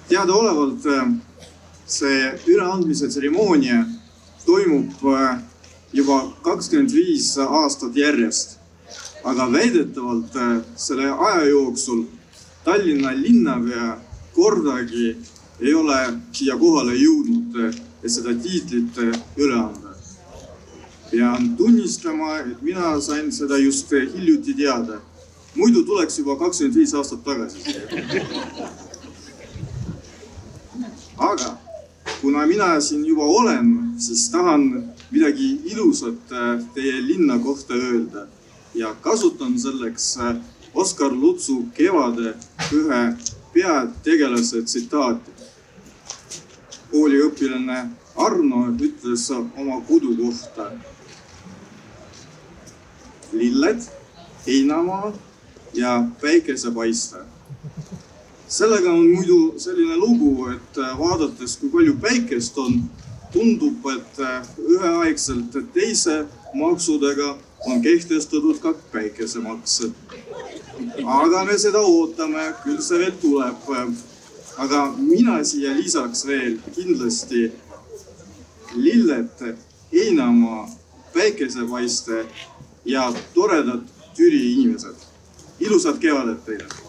Teadaolevalt see üleandmise tseremoonia toimub juba 25 aastat järjest. Aga väidetavalt selle aja jooksul Tallinna linnapea kordagi ei ole siia kohale jõudnud, et seda tiitlit üle anda. Pean tunnistama, et mina sain seda just hiljuti teada. Muidu tuleks juba 25 aastat tagasi. Aga kuna mina siin juba olen, siis tahan midagi ilusat teie linna kohta öelda ja kasutan selleks Oskar Lutsu Kevade ühe peategelase tsitaati. Kooliõpilane Arno ütles oma kodu kohta. Lilled, heinamaa ja päikesepaiste. Sellega on muidu selline lugu, et vaadates, kui palju päikest on, tundub, et üheaegselt teise maksudega on kehtestatud ka päikesemaks. Aga me seda ootame, küll see veel tuleb. Aga mina siia lisaks veel kindlasti lilled, heinamaa, päikesepaiste ja toredad Türi inimesed. Ilusat kevadet teile!